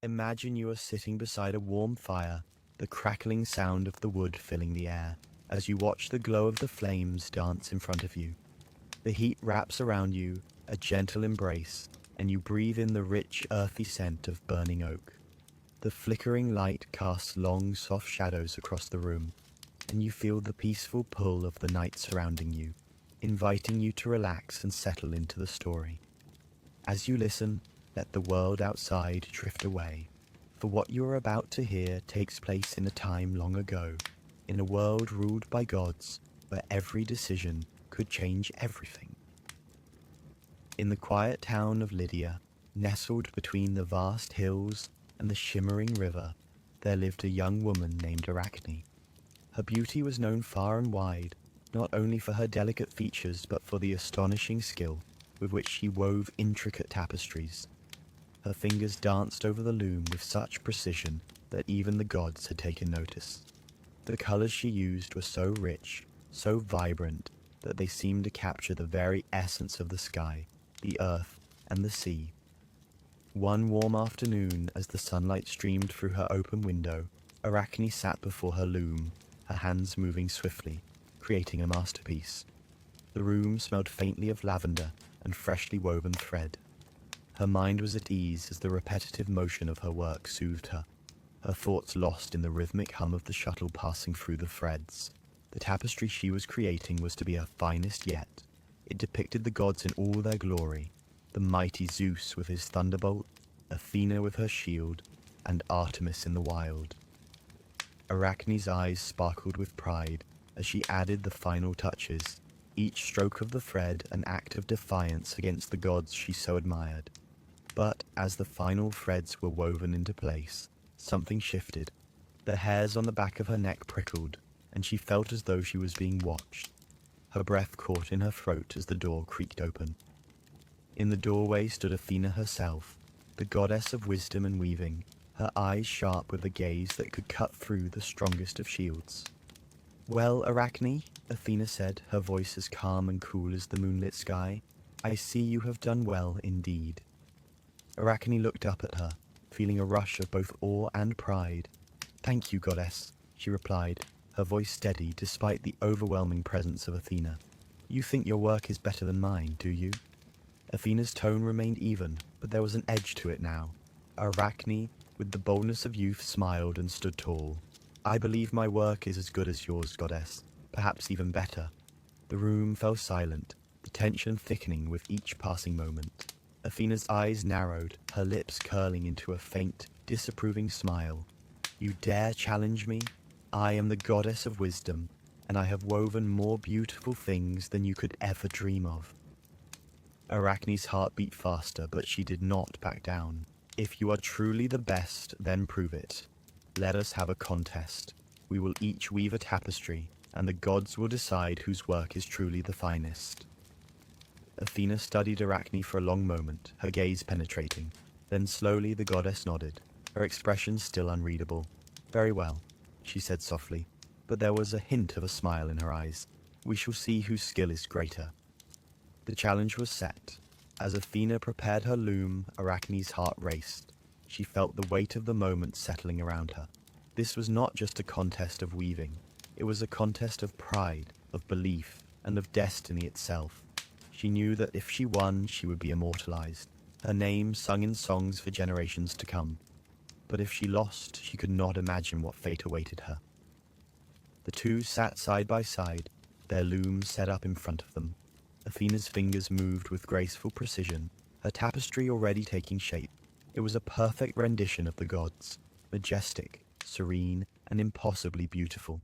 Imagine you are sitting beside a warm fire, the crackling sound of the wood filling the air, as you watch the glow of the flames dance in front of you. The heat wraps around you, a gentle embrace, and you breathe in the rich, earthy scent of burning oak. The flickering light casts long, soft shadows across the room, and you feel the peaceful pull of the night surrounding you, inviting you to relax and settle into the story. As you listen, let the world outside drift away, for what you are about to hear takes place in a time long ago, in a world ruled by gods, where every decision could change everything. In the quiet town of Lydia, nestled between the vast hills and the shimmering river, there lived a young woman named Arachnne. Her beauty was known far and wide, not only for her delicate features but for the astonishing skill with which she wove intricate tapestries. Her fingers danced over the loom with such precision that even the gods had taken notice. The colors she used were so rich, so vibrant, that they seemed to capture the very essence of the sky, the earth, and the sea. One warm afternoon, as the sunlight streamed through her open window, Arachnne sat before her loom, her hands moving swiftly, creating a masterpiece. The room smelled faintly of lavender and freshly woven thread. Her mind was at ease as the repetitive motion of her work soothed her, her thoughts lost in the rhythmic hum of the shuttle passing through the threads. The tapestry she was creating was to be her finest yet. It depicted the gods in all their glory, the mighty Zeus with his thunderbolt, Athena with her shield, and Artemis in the wild. Arachne's eyes sparkled with pride as she added the final touches, each stroke of the thread an act of defiance against the gods she so admired. But as the final threads were woven into place, something shifted. The hairs on the back of her neck prickled, and she felt as though she was being watched. Her breath caught in her throat as the door creaked open. In the doorway stood Athena herself, the goddess of wisdom and weaving, her eyes sharp with a gaze that could cut through the strongest of shields. "Well, Arachnne," Athena said, her voice as calm and cool as the moonlit sky, "I see you have done well indeed." Arachnne looked up at her, feeling a rush of both awe and pride. "Thank you, goddess," she replied, her voice steady despite the overwhelming presence of Athena. "You think your work is better than mine, do you?" Athena's tone remained even, but there was an edge to it now. Arachnne, with the boldness of youth, smiled and stood tall. "I believe my work is as good as yours, goddess, perhaps even better." The room fell silent, the tension thickening with each passing moment. Athena's eyes narrowed, her lips curling into a faint, disapproving smile. "You dare challenge me? I am the goddess of wisdom, and I have woven more beautiful things than you could ever dream of." Arachne's heart beat faster, but she did not back down. "If you are truly the best, then prove it. Let us have a contest. We will each weave a tapestry, and the gods will decide whose work is truly the finest." Athena studied Arachne for a long moment, her gaze penetrating. Then slowly the goddess nodded, her expression still unreadable. "Very well," she said softly, but there was a hint of a smile in her eyes. "We shall see whose skill is greater." The challenge was set. As Athena prepared her loom, Arachne's heart raced. She felt the weight of the moment settling around her. This was not just a contest of weaving. It was a contest of pride, of belief, and of destiny itself. She knew that if she won, she would be immortalized, her name sung in songs for generations to come. But if she lost, she could not imagine what fate awaited her. The two sat side by side, their looms set up in front of them. Athena's fingers moved with graceful precision, her tapestry already taking shape. It was a perfect rendition of the gods, majestic, serene, and impossibly beautiful.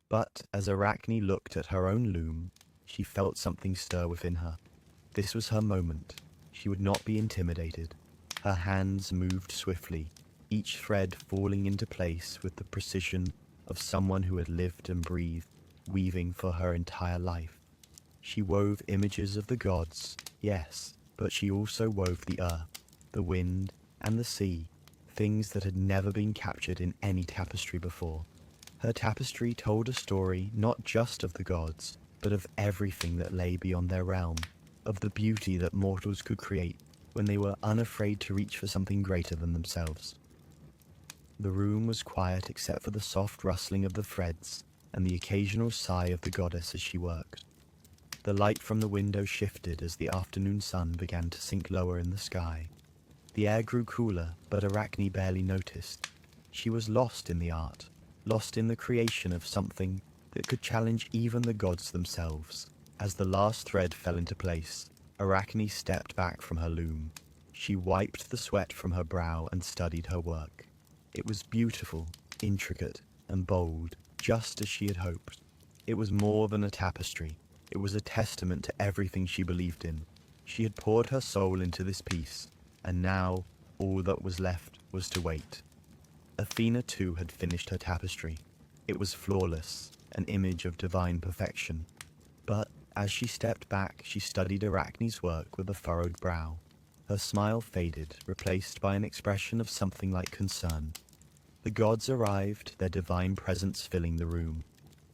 But as Arachne looked at her own loom, she felt something stir within her. This was her moment. She would not be intimidated. Her hands moved swiftly, each thread falling into place with the precision of someone who had lived and breathed, weaving for her entire life. She wove images of the gods, yes, but she also wove the earth, the wind, and the sea, things that had never been captured in any tapestry before. Her tapestry told a story not just of the gods, but of everything that lay beyond their realm, of the beauty that mortals could create when they were unafraid to reach for something greater than themselves. The room was quiet except for the soft rustling of the threads and the occasional sigh of the goddess as she worked. The light from the window shifted as the afternoon sun began to sink lower in the sky. The air grew cooler, but Arachnne barely noticed. She was lost in the art, lost in the creation of something that could challenge even the gods themselves. As the last thread fell into place, Arachnne stepped back from her loom. She wiped the sweat from her brow and studied her work. It was beautiful, intricate, and bold, just as she had hoped. It was more than a tapestry. It was a testament to everything she believed in. She had poured her soul into this piece, and now all that was left was to wait. Athena too had finished her tapestry. It was flawless, an image of divine perfection. But as she stepped back, she studied Arachne's work with a furrowed brow. Her smile faded, replaced by an expression of something like concern. The gods arrived, their divine presence filling the room.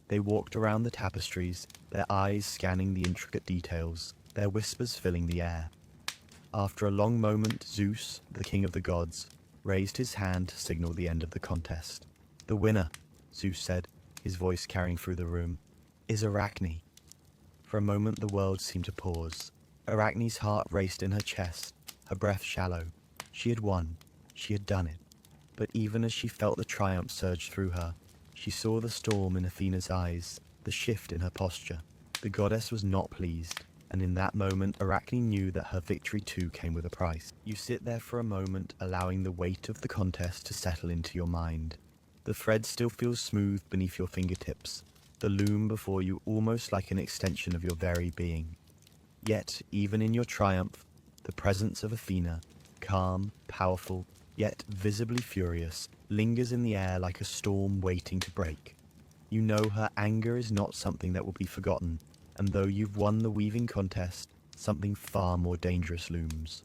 They walked around the tapestries, their eyes scanning the intricate details, their whispers filling the air. After a long moment, Zeus, the king of the gods, raised his hand to signal the end of the contest. "The winner," Zeus said, his voice carrying through the room, "is Arachnne." For a moment the world seemed to pause. Arachne's heart raced in her chest, her breath shallow. She had won. She had done it. But even as she felt the triumph surge through her, she saw the storm in Athena's eyes, the shift in her posture. The goddess was not pleased, and in that moment Arachnne knew that her victory too came with a price. You sit there for a moment, allowing the weight of the contest to settle into your mind. The thread still feels smooth beneath your fingertips, the loom before you almost like an extension of your very being. Yet, even in your triumph, the presence of Athena, calm, powerful, yet visibly furious, lingers in the air like a storm waiting to break. You know her anger is not something that will be forgotten, and though you've won the weaving contest, something far more dangerous looms.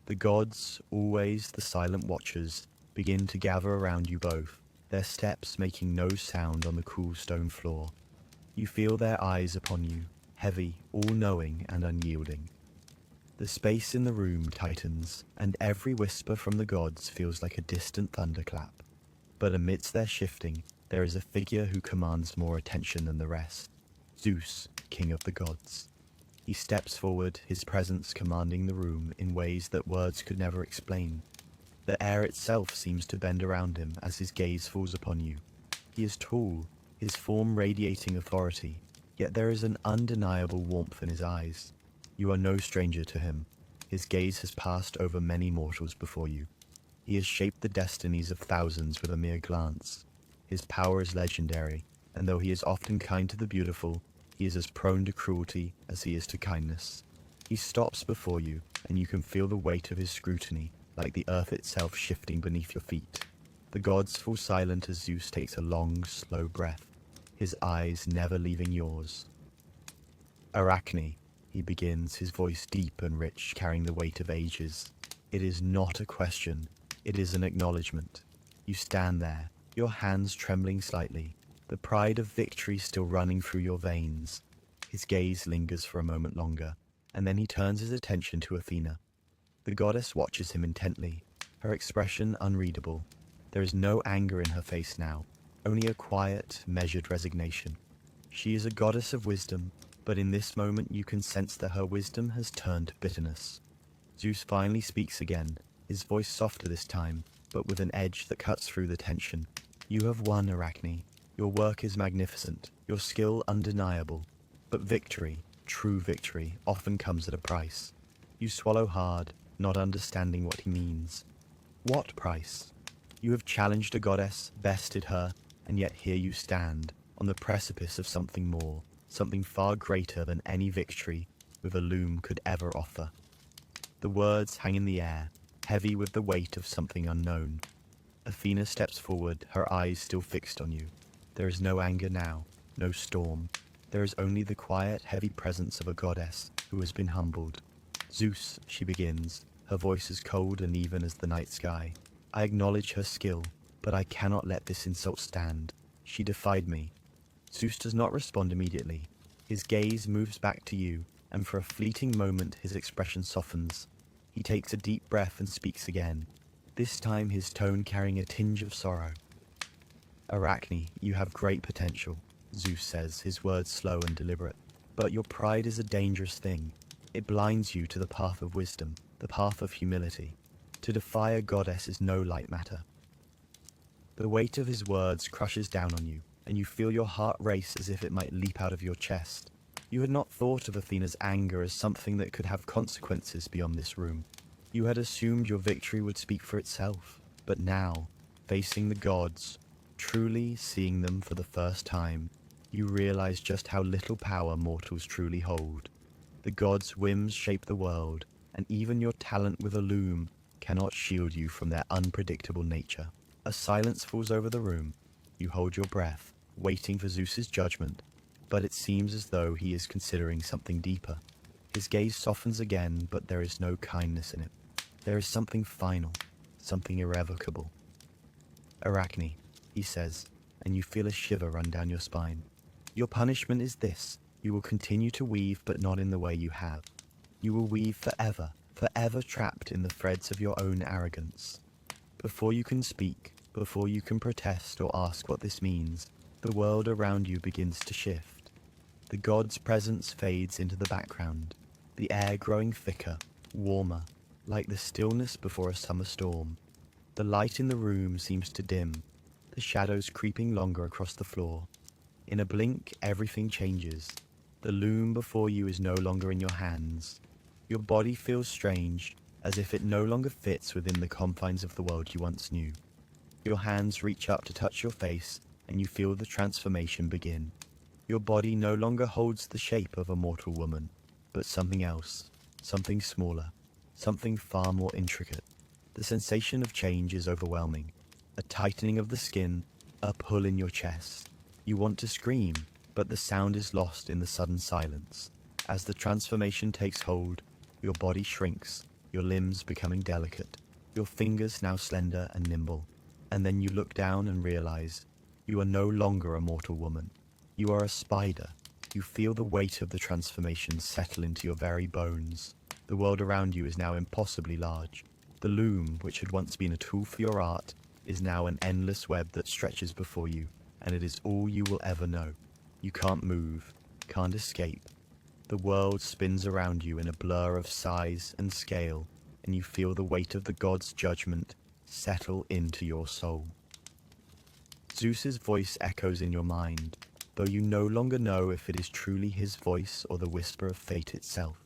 The gods, always the silent watchers, begin to gather around you both, their steps making no sound on the cool stone floor. You feel their eyes upon you, heavy, all-knowing and unyielding. The space in the room tightens, and every whisper from the gods feels like a distant thunderclap. But amidst their shifting, there is a figure who commands more attention than the rest. Zeus, king of the gods. He steps forward, his presence commanding the room in ways that words could never explain. The air itself seems to bend around him as his gaze falls upon you. He is tall, his form radiating authority, yet there is an undeniable warmth in his eyes. You are no stranger to him. His gaze has passed over many mortals before you. He has shaped the destinies of thousands with a mere glance. His power is legendary, and though he is often kind to the beautiful, he is as prone to cruelty as he is to kindness. He stops before you, and you can feel the weight of his scrutiny, like the earth itself shifting beneath your feet. The gods fall silent as Zeus takes a long, slow breath, his eyes never leaving yours. "Arachnne," he begins, his voice deep and rich, carrying the weight of ages. "It is not a question, it is an acknowledgement." You stand there, your hands trembling slightly, the pride of victory still running through your veins. His gaze lingers for a moment longer, and then he turns his attention to Athena. The goddess watches him intently, her expression unreadable. There is no anger in her face now, only a quiet, measured resignation. She is a goddess of wisdom, but in this moment you can sense that her wisdom has turned to bitterness. Zeus finally speaks again, his voice softer this time, but with an edge that cuts through the tension. "You have won, Arachnne. Your work is magnificent, your skill undeniable. But victory, true victory, often comes at a price." You swallow hard, not understanding what he means. What price? You have challenged a goddess, bested her, and yet here you stand, on the precipice of something more, something far greater than any victory with a loom could ever offer. The words hang in the air, heavy with the weight of something unknown. Athena steps forward, her eyes still fixed on you. There is no anger now, no storm. There is only the quiet, heavy presence of a goddess who has been humbled. "Zeus," she begins, her voice as cold and even as the night sky. "I acknowledge her skill, but I cannot let this insult stand. She defied me." Zeus does not respond immediately. His gaze moves back to you, and for a fleeting moment his expression softens. He takes a deep breath and speaks again. this time his tone carrying a tinge of sorrow. "Arachne, you have great potential," Zeus says, his words slow and deliberate. "But your pride is a dangerous thing. It blinds you to the path of wisdom, the path of humility. To defy a goddess is no light matter." The weight of his words crushes down on you, and you feel your heart race as if it might leap out of your chest. You had not thought of Athena's anger as something that could have consequences beyond this room. You had assumed your victory would speak for itself. But now, facing the gods, truly seeing them for the first time, you realize just how little power mortals truly hold. The gods' whims shape the world, and even your talent with a loom cannot shield you from their unpredictable nature. A silence falls over the room. You hold your breath, waiting for Zeus's judgment, but it seems as though he is considering something deeper. His gaze softens again, but there is no kindness in it. There is something final, something irrevocable. "Arachne," he says, and you feel a shiver run down your spine. "Your punishment is this. You will continue to weave, but not in the way you have. You will weave forever, forever trapped in the threads of your own arrogance. Before you can speak, before you can protest or ask what this means, the world around you begins to shift. The god's presence fades into the background, the air growing thicker, warmer, like the stillness before a summer storm. The light in the room seems to dim, the shadows creeping longer across the floor. In a blink, everything changes. The loom before you is no longer in your hands. Your body feels strange, as if it no longer fits within the confines of the world you once knew. Your hands reach up to touch your face, and you feel the transformation begin. Your body no longer holds the shape of a mortal woman, but something else, something smaller, something far more intricate. The sensation of change is overwhelming. A tightening of the skin, a pull in your chest. You want to scream, but the sound is lost in the sudden silence. As the transformation takes hold, your body shrinks, your limbs becoming delicate, your fingers now slender and nimble. And then you look down and realize you are no longer a mortal woman. You are a spider. You feel the weight of the transformation settle into your very bones. The world around you is now impossibly large. The loom, which had once been a tool for your art, is now an endless web that stretches before you, and it is all you will ever know. You can't move, can't escape. The world spins around you in a blur of size and scale, and you feel the weight of the god's judgment settle into your soul. Zeus's voice echoes in your mind, though you no longer know if it is truly his voice or the whisper of fate itself.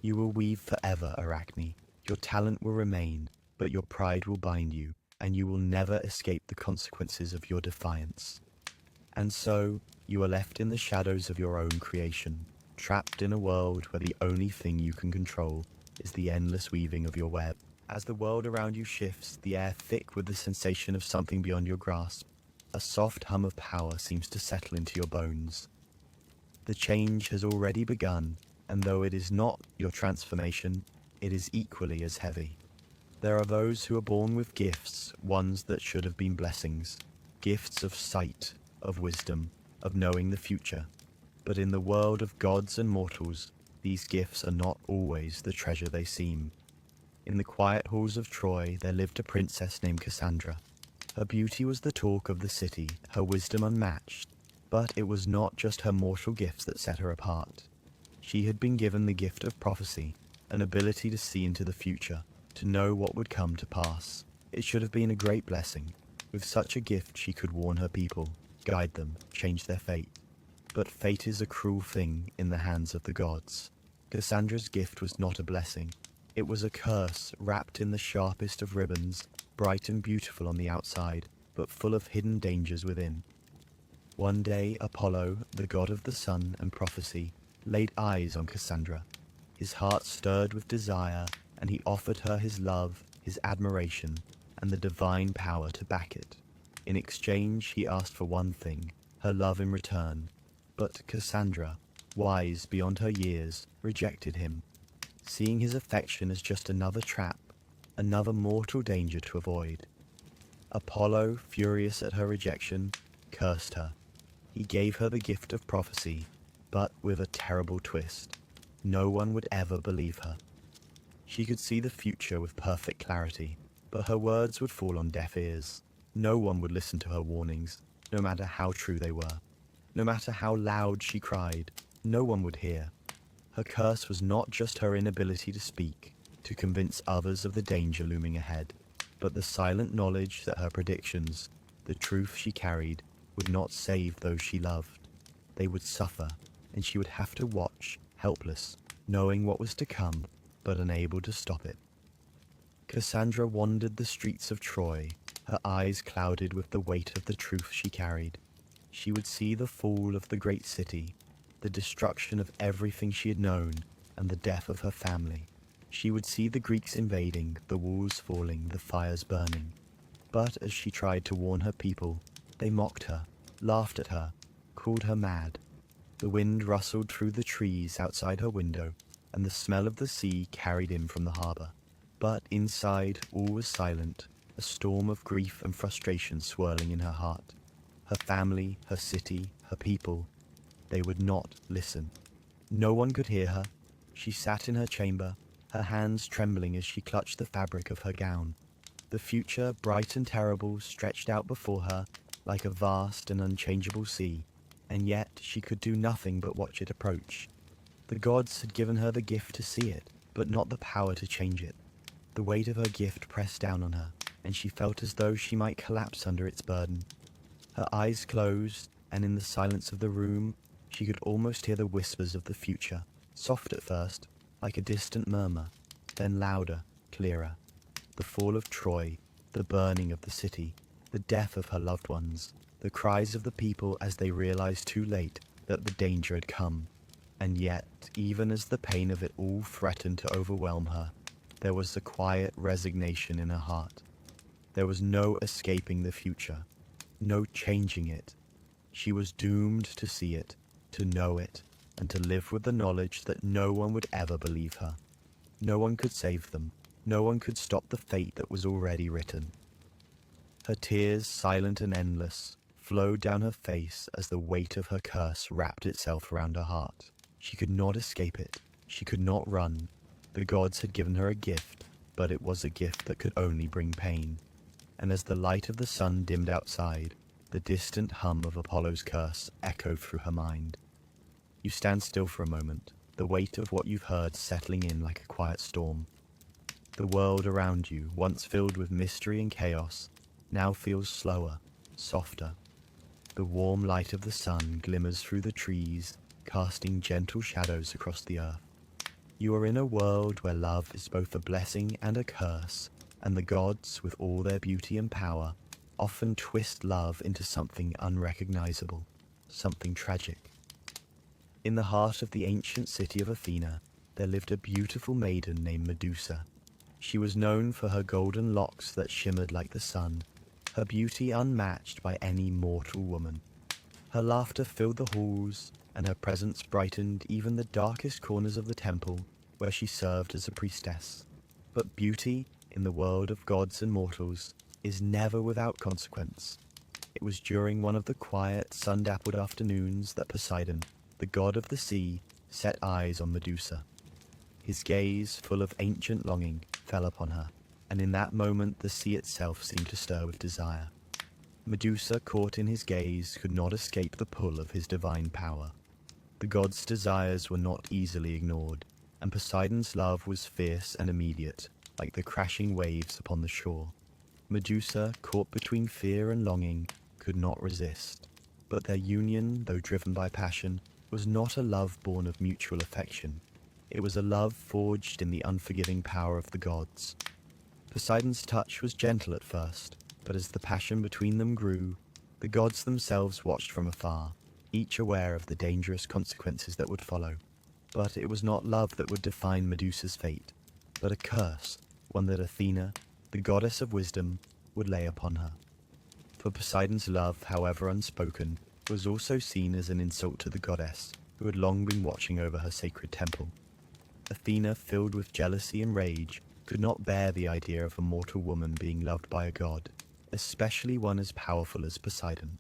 You will weave forever, Arachne. Your talent will remain, but your pride will bind you, and you will never escape the consequences of your defiance. And so, you are left in the shadows of your own creation, trapped in a world where the only thing you can control is the endless weaving of your web. As the world around you shifts, the air thick with the sensation of something beyond your grasp, a soft hum of power seems to settle into your bones. The change has already begun, and though it is not your transformation, it is equally as heavy. There are those who are born with gifts, ones that should have been blessings, gifts of sight, of wisdom, of knowing the future. But in the world of gods and mortals, these gifts are not always the treasure they seem. In the quiet halls of Troy there lived a princess named Cassandra. Her beauty was the talk of the city, her wisdom unmatched, but it was not just her mortal gifts that set her apart. She had been given the gift of prophecy, an ability to see into the future, to know what would come to pass. It should have been a great blessing. With such a gift she could warn her people, guide them, change their fate. But fate is a cruel thing in the hands of the gods. Cassandra's gift was not a blessing. It was a curse wrapped in the sharpest of ribbons, bright and beautiful on the outside, but full of hidden dangers within. One day Apollo, the god of the sun and prophecy, laid eyes on Cassandra. His heart stirred with desire, and he offered her his love, his admiration, and the divine power to back it. In exchange he asked for one thing, her love in return. But Cassandra, wise beyond her years, rejected him, seeing his affection as just another trap, another mortal danger to avoid. Apollo, furious at her rejection, cursed her. He gave her the gift of prophecy, but with a terrible twist. No one would ever believe her. She could see the future with perfect clarity, But her words would fall on deaf ears. No one would listen to her warnings, no matter how true they were. No matter how loud she cried, no one would hear. Her curse was not just her inability to speak, to convince others of the danger looming ahead, but the silent knowledge that her predictions, the truth she carried, would not save those she loved. They would suffer, and she would have to watch, helpless, knowing what was to come, but unable to stop it. Cassandra wandered the streets of Troy, her eyes clouded with the weight of the truth she carried. She would see the fall of the great city, the destruction of everything she had known, and the death of her family. She would see the Greeks invading, the walls falling, the fires burning. But as she tried to warn her people, they mocked her, laughed at her, called her mad. The wind rustled through the trees outside her window, and the smell of the sea carried in from the harbor. But inside, all was silent, a storm of grief and frustration swirling in her heart. Her family, her city, her people, they would not listen. No one could hear her. She sat in her chamber, her hands trembling as she clutched the fabric of her gown. The future, bright and terrible, stretched out before her like a vast and unchangeable sea, and yet she could do nothing but watch it approach. The gods had given her the gift to see it, but not the power to change it. The weight of her gift pressed down on her, and she felt as though she might collapse under its burden. Her eyes closed, and in the silence of the room, she could almost hear the whispers of the future, soft at first, like a distant murmur, then louder, clearer. The fall of Troy, the burning of the city, the death of her loved ones, the cries of the people as they realized too late that the danger had come. And yet, even as the pain of it all threatened to overwhelm her, there was a quiet resignation in her heart. There was no escaping the future, no changing it. She was doomed to see it, to know it, and to live with the knowledge that no one would ever believe her. No one could save them. No one could stop the fate that was already written. Her tears, silent and endless, flowed down her face as the weight of her curse wrapped itself around her heart. She could not escape it. She could not run. The gods had given her a gift, but it was a gift that could only bring pain. And as the light of the sun dimmed outside, the distant hum of Apollo's curse echoed through her mind. You stand still for a moment, the weight of what you've heard settling in like a quiet storm. The world around you, once filled with mystery and chaos, now feels slower, softer. The warm light of the sun glimmers through the trees, casting gentle shadows across the earth. You are in a world where love is both a blessing and a curse, and the gods, with all their beauty and power, often twist love into something unrecognizable, something tragic. In the heart of the ancient city of Athena, there lived a beautiful maiden named Medusa. She was known for her golden locks that shimmered like the sun, her beauty unmatched by any mortal woman. Her laughter filled the halls, and her presence brightened even the darkest corners of the temple where she served as a priestess. But beauty, in the world of gods and mortals, is never without consequence. It was during one of the quiet, sun-dappled afternoons that Poseidon, the god of the sea, set eyes on Medusa. His gaze, full of ancient longing, fell upon her, and in that moment the sea itself seemed to stir with desire. Medusa, caught in his gaze, could not escape the pull of his divine power. The god's desires were not easily ignored, and Poseidon's love was fierce and immediate, like the crashing waves upon the shore. Medusa, caught between fear and longing, could not resist. But their union, though driven by passion, was not a love born of mutual affection. It was a love forged in the unforgiving power of the gods. Poseidon's touch was gentle at first, but as the passion between them grew, the gods themselves watched from afar, each aware of the dangerous consequences that would follow. But it was not love that would define Medusa's fate, but a curse, one that Athena, the goddess of wisdom, would lay upon her. For Poseidon's love, however unspoken, was also seen as an insult to the goddess, who had long been watching over her sacred temple. Athena, filled with jealousy and rage, could not bear the idea of a mortal woman being loved by a god, especially one as powerful as Poseidon.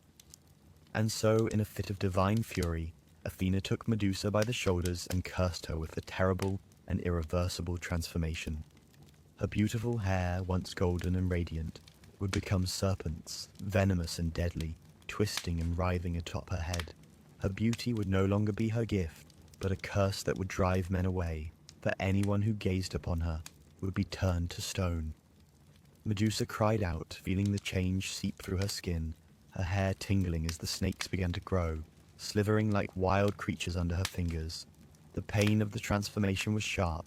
And so, in a fit of divine fury, Athena took Medusa by the shoulders and cursed her with a terrible and irreversible transformation. Her beautiful hair, once golden and radiant, would become serpents, venomous and deadly, twisting and writhing atop her head. Her beauty would no longer be her gift, but a curse that would drive men away, for anyone who gazed upon her would be turned to stone. Medusa cried out, feeling the change seep through her skin, her hair tingling as the snakes began to grow, slithering like wild creatures under her fingers. The pain of the transformation was sharp,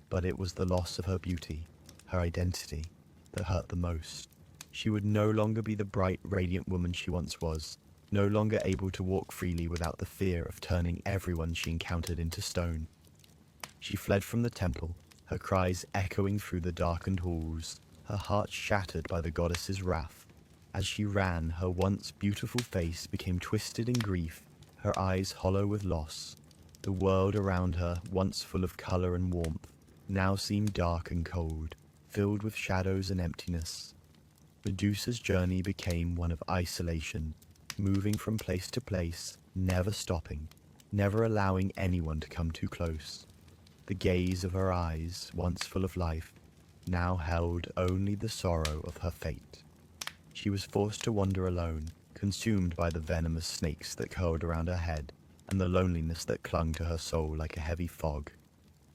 but it was the loss of her beauty, her identity, that hurt the most. She would no longer be the bright, radiant woman she once was, no longer able to walk freely without the fear of turning everyone she encountered into stone. She fled from the temple, her cries echoing through the darkened halls, her heart shattered by the goddess's wrath. As she ran, her once beautiful face became twisted in grief, her eyes hollow with loss. The world around her, once full of color and warmth, now seemed dark and cold, filled with shadows and emptiness. Medusa's journey became one of isolation, moving from place to place, never stopping, never allowing anyone to come too close. The gaze of her eyes, once full of life, now held only the sorrow of her fate. She was forced to wander alone, consumed by the venomous snakes that curled around her head, and the loneliness that clung to her soul like a heavy fog.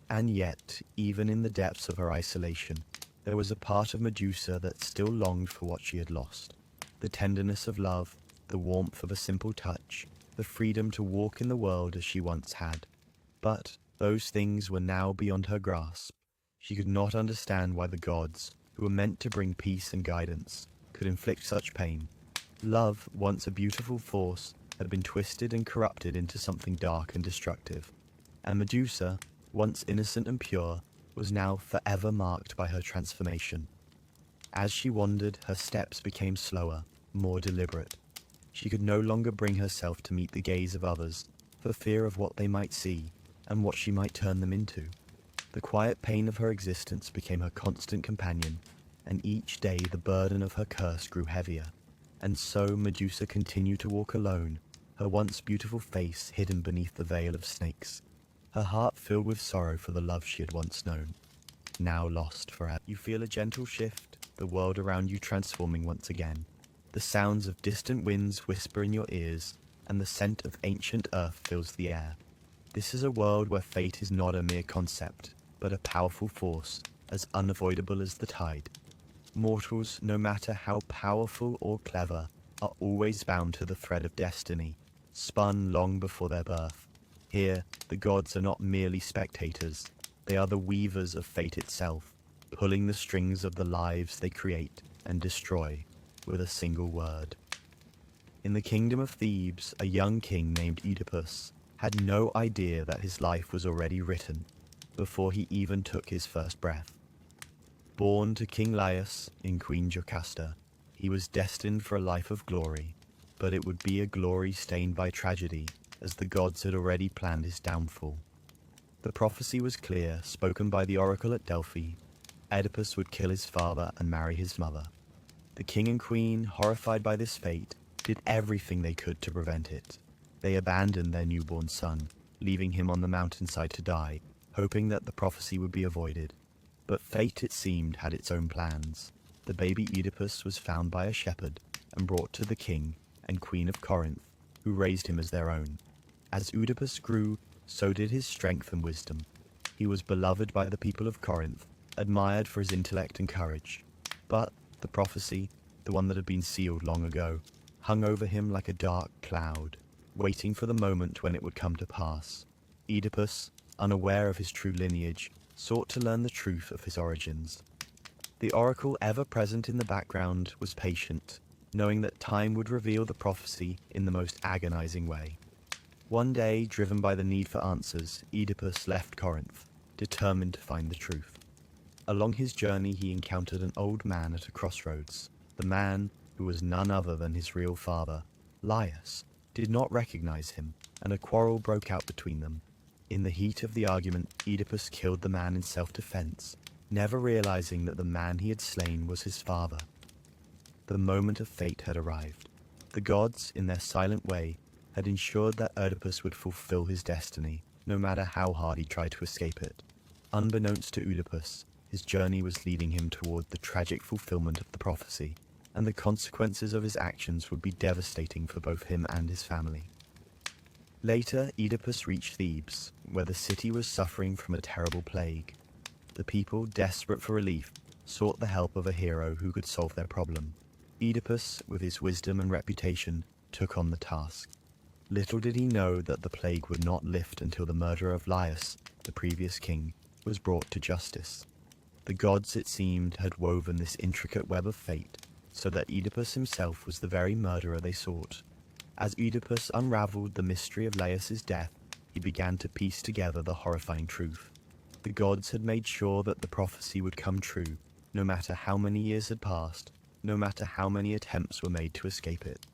And yet, even in the depths of her isolation, there was a part of Medusa that still longed for what she had lost. The tenderness of love, the warmth of a simple touch, the freedom to walk in the world as she once had. But those things were now beyond her grasp. She could not understand why the gods, who were meant to bring peace and guidance, could inflict such pain. Love, once a beautiful force, had been twisted and corrupted into something dark and destructive. And Medusa, once innocent and pure, was now forever marked by her transformation. As she wandered, her steps became slower, more deliberate. She could no longer bring herself to meet the gaze of others, for fear of what they might see, and what she might turn them into. The quiet pain of her existence became her constant companion, and each day the burden of her curse grew heavier. And so Medusa continued to walk alone, her once beautiful face hidden beneath the veil of snakes, her heart filled with sorrow for the love she had once known, now lost forever. You feel a gentle shift, the world around you transforming once again. The sounds of distant winds whisper in your ears, and the scent of ancient earth fills the air. This is a world where fate is not a mere concept, but a powerful force, as unavoidable as the tide. Mortals, no matter how powerful or clever, are always bound to the thread of destiny, spun long before their birth. Here, the gods are not merely spectators, they are the weavers of fate itself, pulling the strings of the lives they create and destroy with a single word. In the kingdom of Thebes, a young king named Oedipus had no idea that his life was already written before he even took his first breath. Born to King Laius in Queen Jocasta, he was destined for a life of glory, but it would be a glory stained by tragedy, as the gods had already planned his downfall. The prophecy was clear, spoken by the oracle at Delphi. Oedipus would kill his father and marry his mother. The king and queen, horrified by this fate, did everything they could to prevent it. They abandoned their newborn son, leaving him on the mountainside to die, hoping that the prophecy would be avoided. But fate, it seemed, had its own plans. The baby Oedipus was found by a shepherd and brought to the king and queen of Corinth, who raised him as their own. As Oedipus grew, so did his strength and wisdom. He was beloved by the people of Corinth, admired for his intellect and courage. But the prophecy, the one that had been sealed long ago, hung over him like a dark cloud, waiting for the moment when it would come to pass. Oedipus, unaware of his true lineage, sought to learn the truth of his origins. The oracle, ever present in the background, was patient, knowing that time would reveal the prophecy in the most agonizing way. One day, driven by the need for answers, Oedipus left Corinth, determined to find the truth. Along his journey he encountered an old man at a crossroads. The man, who was none other than his real father, Laius, did not recognize him, and a quarrel broke out between them. In the heat of the argument, Oedipus killed the man in self-defense, never realizing that the man he had slain was his father. The moment of fate had arrived. The gods, in their silent way, had ensured that Oedipus would fulfill his destiny, no matter how hard he tried to escape it. Unbeknownst to Oedipus, His journey was leading him toward the tragic fulfillment of the prophecy, and the consequences of his actions would be devastating for both him and his family. Later, Oedipus reached Thebes, where the city was suffering from a terrible plague. The people, desperate for relief, sought the help of a hero who could solve their problem. Oedipus, with his wisdom and reputation, took on the task. Little did he know that the plague would not lift until the murderer of Laius, the previous king, was brought to justice. The gods, it seemed, had woven this intricate web of fate, so that Oedipus himself was the very murderer they sought. As Oedipus unraveled the mystery of Laius's death, he began to piece together the horrifying truth. The gods had made sure that the prophecy would come true, no matter how many years had passed, no matter how many attempts were made to escape it.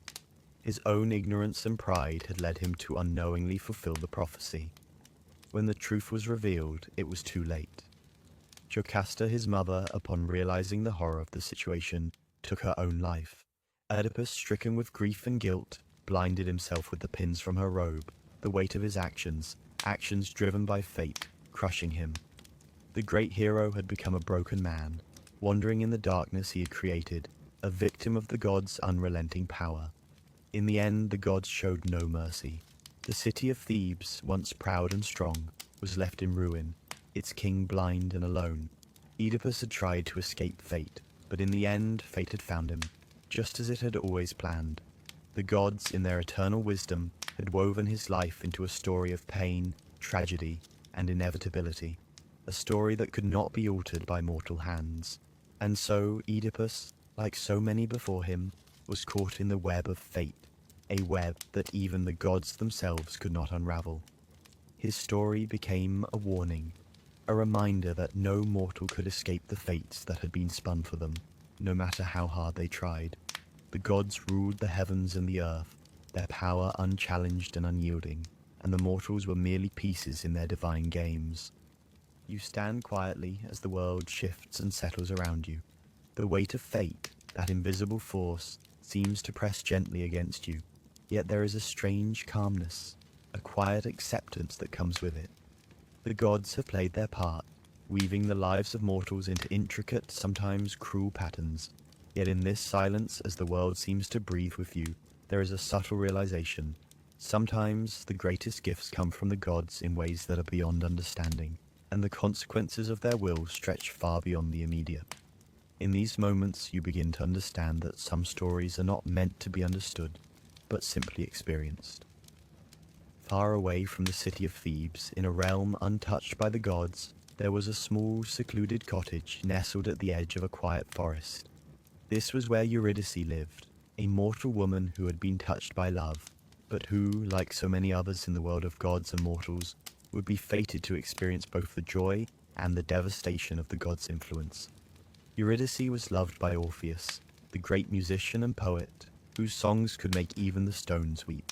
His own ignorance and pride had led him to unknowingly fulfill the prophecy. When the truth was revealed, it was too late. Jocasta, his mother, upon realizing the horror of the situation, took her own life. Oedipus, stricken with grief and guilt, blinded himself with the pins from her robe, the weight of his actions driven by fate, crushing him. The great hero had become a broken man, wandering in the darkness he had created, a victim of the gods' unrelenting power. In the end, the gods showed no mercy. The city of Thebes, once proud and strong, was left in ruin, its king blind and alone. Oedipus had tried to escape fate, but in the end, fate had found him, just as it had always planned. The gods, in their eternal wisdom, had woven his life into a story of pain, tragedy, and inevitability, a story that could not be altered by mortal hands. And so Oedipus, like so many before him, was caught in the web of fate, a web that even the gods themselves could not unravel. His story became a warning, a reminder that no mortal could escape the fates that had been spun for them, no matter how hard they tried. The gods ruled the heavens and the earth, their power unchallenged and unyielding, and the mortals were merely pieces in their divine games. You stand quietly as the world shifts and settles around you. The weight of fate, that invisible force, seems to press gently against you, yet there is a strange calmness, a quiet acceptance that comes with it. The gods have played their part, weaving the lives of mortals into intricate, sometimes cruel patterns. Yet in this silence, as the world seems to breathe with you, there is a subtle realization. Sometimes the greatest gifts come from the gods in ways that are beyond understanding, and the consequences of their will stretch far beyond the immediate. In these moments, you begin to understand that some stories are not meant to be understood, but simply experienced. Far away from the city of Thebes, in a realm untouched by the gods, there was a small, secluded cottage nestled at the edge of a quiet forest. This was where Eurydice lived, a mortal woman who had been touched by love, but who, like so many others in the world of gods and mortals, would be fated to experience both the joy and the devastation of the gods' influence. Eurydice was loved by Orpheus, the great musician and poet, whose songs could make even the stones weep.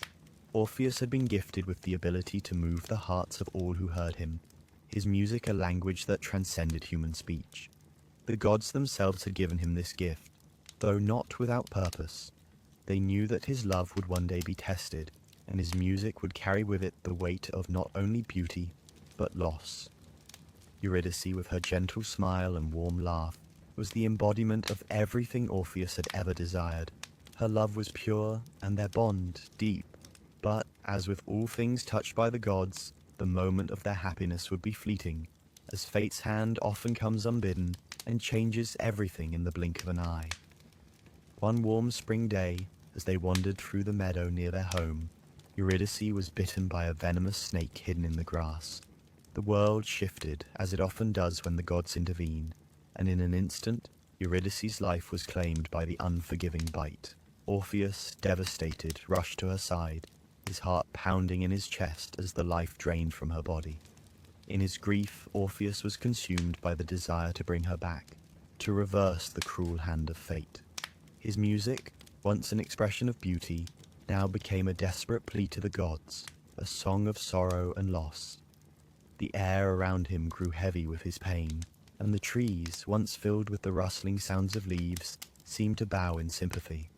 Orpheus had been gifted with the ability to move the hearts of all who heard him, his music a language that transcended human speech. The gods themselves had given him this gift, though not without purpose. They knew that his love would one day be tested, and his music would carry with it the weight of not only beauty, but loss. Eurydice, with her gentle smile and warm laugh, was the embodiment of everything Orpheus had ever desired. Her love was pure, and their bond deep. But, as with all things touched by the gods, the moment of their happiness would be fleeting, as fate's hand often comes unbidden and changes everything in the blink of an eye. One warm spring day, as they wandered through the meadow near their home, Eurydice was bitten by a venomous snake hidden in the grass. The world shifted, as it often does when the gods intervene, and in an instant, Eurydice's life was claimed by the unforgiving bite. Orpheus, devastated, rushed to her side, his heart pounding in his chest as the life drained from her body. In his grief, Orpheus was consumed by the desire to bring her back, to reverse the cruel hand of fate. His music, once an expression of beauty, now became a desperate plea to the gods, a song of sorrow and loss. The air around him grew heavy with his pain, and the trees, once filled with the rustling sounds of leaves, seemed to bow in sympathy.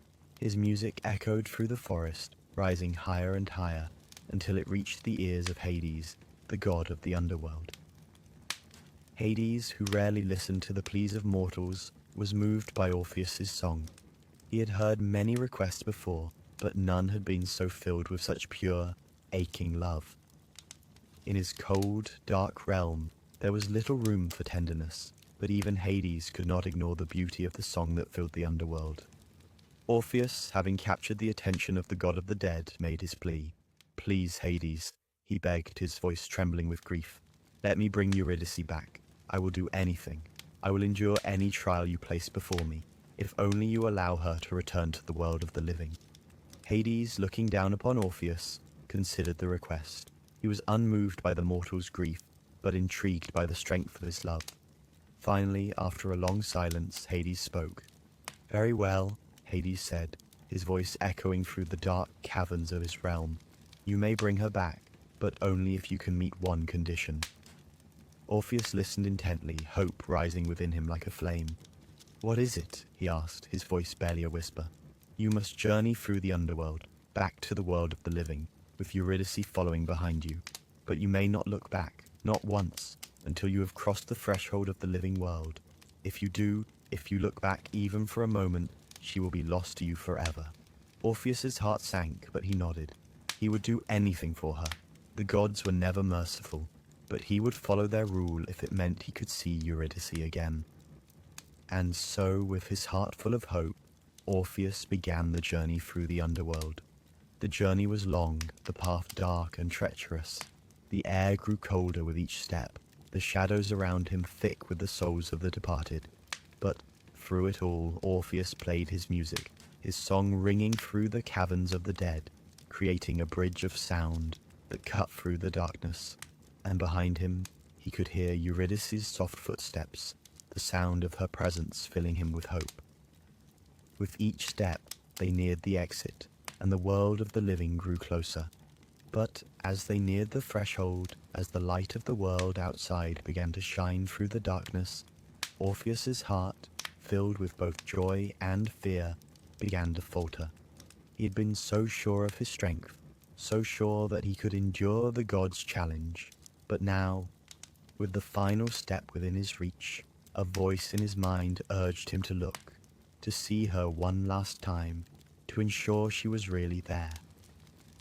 His music echoed through the forest, rising higher and higher, until it reached the ears of Hades, the god of the underworld. Hades, who rarely listened to the pleas of mortals, was moved by Orpheus's song. He had heard many requests before, but none had been so filled with such pure, aching love. In his cold, dark realm, there was little room for tenderness, but even Hades could not ignore the beauty of the song that filled the underworld. Orpheus, having captured the attention of the god of the dead, made his plea. "Please, Hades," he begged, his voice trembling with grief. "Let me bring Eurydice back. I will do anything. I will endure any trial you place before me, if only you allow her to return to the world of the living." Hades, looking down upon Orpheus, considered the request. He was unmoved by the mortal's grief, but intrigued by the strength of his love. Finally, after a long silence, Hades spoke. "Very well," Hades said, his voice echoing through the dark caverns of his realm. "You may bring her back, but only if you can meet one condition." Orpheus listened intently, hope rising within him like a flame. "What is it?" he asked, his voice barely a whisper. "You must journey through the underworld, back to the world of the living, with Eurydice following behind you. But you may not look back, not once, until you have crossed the threshold of the living world. If you do, if you look back even for a moment, she will be lost to you forever." Orpheus's heart sank, but he nodded. He would do anything for her. The gods were never merciful, but he would follow their rule if it meant he could see Eurydice again. And so, with his heart full of hope, Orpheus began the journey through the underworld. The journey was long, the path dark and treacherous. The air grew colder with each step, the shadows around him thick with the souls of the departed. But through it all, Orpheus played his music, his song ringing through the caverns of the dead, creating a bridge of sound that cut through the darkness. And behind him, he could hear Eurydice's soft footsteps, the sound of her presence filling him with hope. With each step, they neared the exit, and the world of the living grew closer. But as they neared the threshold, as the light of the world outside began to shine through the darkness, Orpheus's heart, filled with both joy and fear, began to falter. He had been so sure of his strength, so sure that he could endure the gods' challenge. But now, with the final step within his reach, a voice in his mind urged him to look, to see her one last time, to ensure she was really there.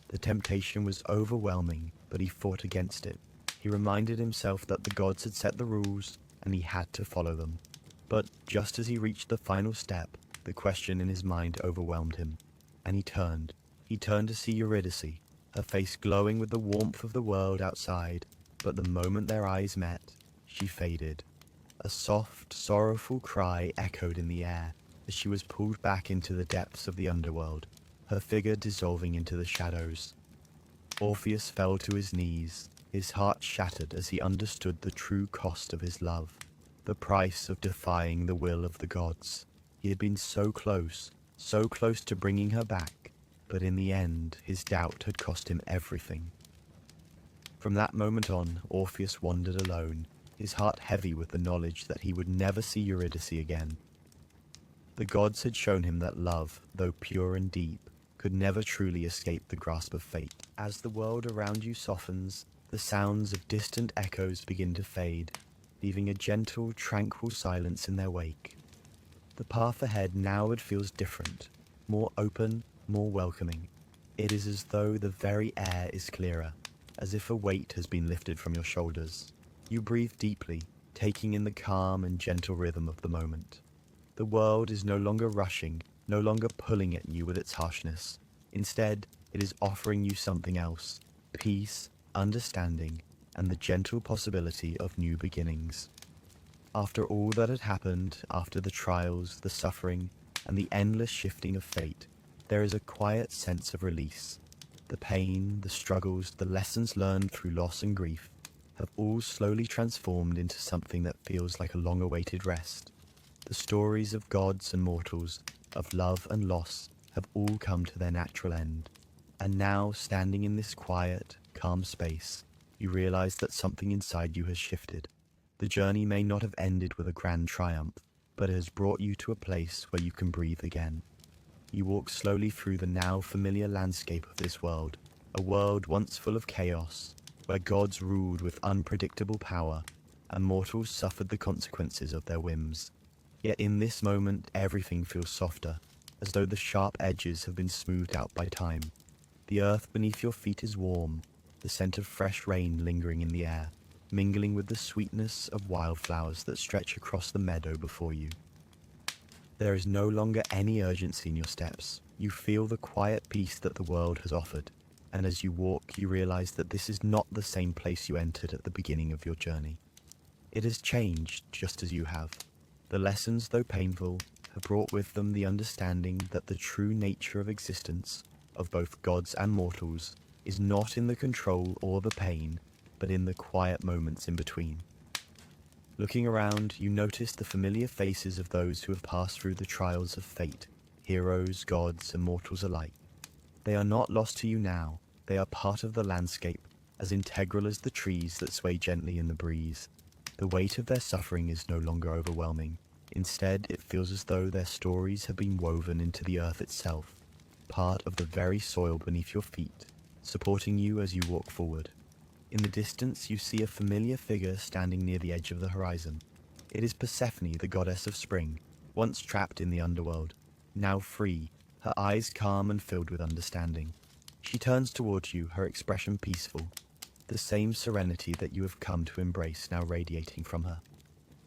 The temptation was overwhelming, but he fought against it. He reminded himself that the gods had set the rules, and he had to follow them. But just as he reached the final step, the question in his mind overwhelmed him, and he turned. He turned to see Eurydice, her face glowing with the warmth of the world outside, but the moment their eyes met, she faded. A soft, sorrowful cry echoed in the air as she was pulled back into the depths of the underworld, her figure dissolving into the shadows. Orpheus fell to his knees, his heart shattered as he understood the true cost of his love, the price of defying the will of the gods. He had been so close to bringing her back, but in the end his doubt had cost him everything. From that moment on, Orpheus wandered alone, his heart heavy with the knowledge that he would never see Eurydice again. The gods had shown him that love, though pure and deep, could never truly escape the grasp of fate. As the world around you softens, the sounds of distant echoes begin to fade, leaving a gentle, tranquil silence in their wake. The path ahead now feels different, more open, more welcoming. It is as though the very air is clearer, as if a weight has been lifted from your shoulders. You breathe deeply, taking in the calm and gentle rhythm of the moment. The world is no longer rushing, no longer pulling at you with its harshness. Instead, it is offering you something else: peace, understanding, and the gentle possibility of new beginnings. After all that had happened, after the trials, the suffering, and the endless shifting of fate, there is a quiet sense of release. The pain, the struggles, the lessons learned through loss and grief have all slowly transformed into something that feels like a long-awaited rest. The stories of gods and mortals, of love and loss, have all come to their natural end. And now, standing in this quiet, calm space, you realize that something inside you has shifted. The journey may not have ended with a grand triumph, but it has brought you to a place where you can breathe again. You walk slowly through the now familiar landscape of this world, a world once full of chaos, where gods ruled with unpredictable power, and mortals suffered the consequences of their whims. Yet in this moment everything feels softer, as though the sharp edges have been smoothed out by time. The earth beneath your feet is warm, the scent of fresh rain lingering in the air, mingling with the sweetness of wildflowers that stretch across the meadow before you. There is no longer any urgency in your steps. You feel the quiet peace that the world has offered, and as you walk you realize that this is not the same place you entered at the beginning of your journey. It has changed just as you have. The lessons, though painful, have brought with them the understanding that the true nature of existence, of both gods and mortals, is not in the control or the pain, but in the quiet moments in between. Looking around, you notice the familiar faces of those who have passed through the trials of fate, heroes, gods, and mortals alike. They are not lost to you now, they are part of the landscape, as integral as the trees that sway gently in the breeze. The weight of their suffering is no longer overwhelming. Instead, it feels as though their stories have been woven into the earth itself, part of the very soil beneath your feet, supporting you as you walk forward. In the distance, you see a familiar figure standing near the edge of the horizon. It is Persephone, the goddess of spring, once trapped in the underworld, now free, her eyes calm and filled with understanding. She turns toward you, her expression peaceful, the same serenity that you have come to embrace now radiating from her.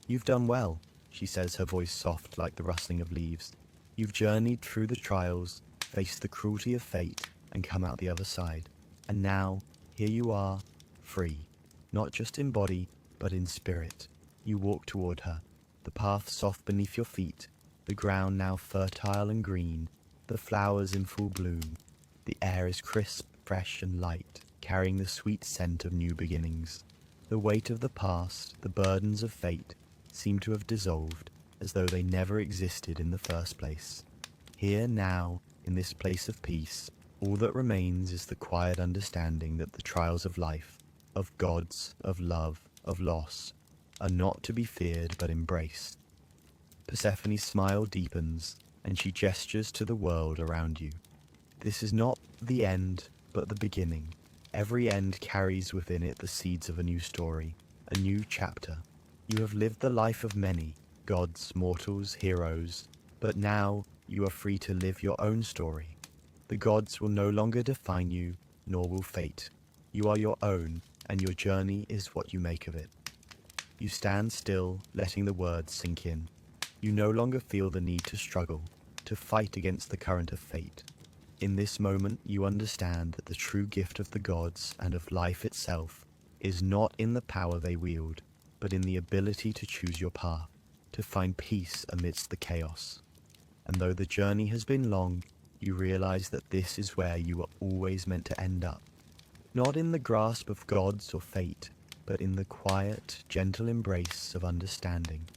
"You've done well," she says, her voice soft like the rustling of leaves. "You've journeyed through the trials, faced the cruelty of fate, and come out the other side. And now, here you are, free, not just in body, but in spirit." You walk toward her, the path soft beneath your feet, the ground now fertile and green, the flowers in full bloom. The air is crisp, fresh, and light, carrying the sweet scent of new beginnings. The weight of the past, the burdens of fate, seem to have dissolved, as though they never existed in the first place. Here now, in this place of peace, all that remains is the quiet understanding that the trials of life, of gods, of love, of loss, are not to be feared but embraced. Persephone's smile deepens, and she gestures to the world around you. This is not the end, but the beginning. Every end carries within it the seeds of a new story, a new chapter. You have lived the life of many, gods, mortals, heroes, but now you are free to live your own story. The gods will no longer define you, nor will fate. You are your own, and your journey is what you make of it. You stand still, letting the words sink in. You no longer feel the need to struggle, to fight against the current of fate. In this moment, you understand that the true gift of the gods and of life itself is not in the power they wield, but in the ability to choose your path, to find peace amidst the chaos. And though the journey has been long, you realize that this is where you were always meant to end up. Not in the grasp of gods or fate, but in the quiet, gentle embrace of understanding.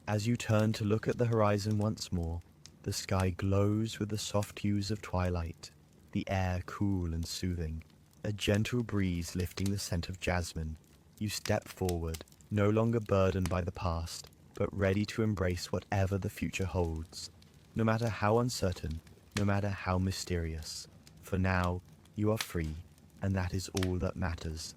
As you turn to look at the horizon once more, the sky glows with the soft hues of twilight, the air cool and soothing, a gentle breeze lifting the scent of jasmine. You step forward, no longer burdened by the past, but ready to embrace whatever the future holds, no matter how uncertain, no matter how mysterious. For now, you are free, and that is all that matters.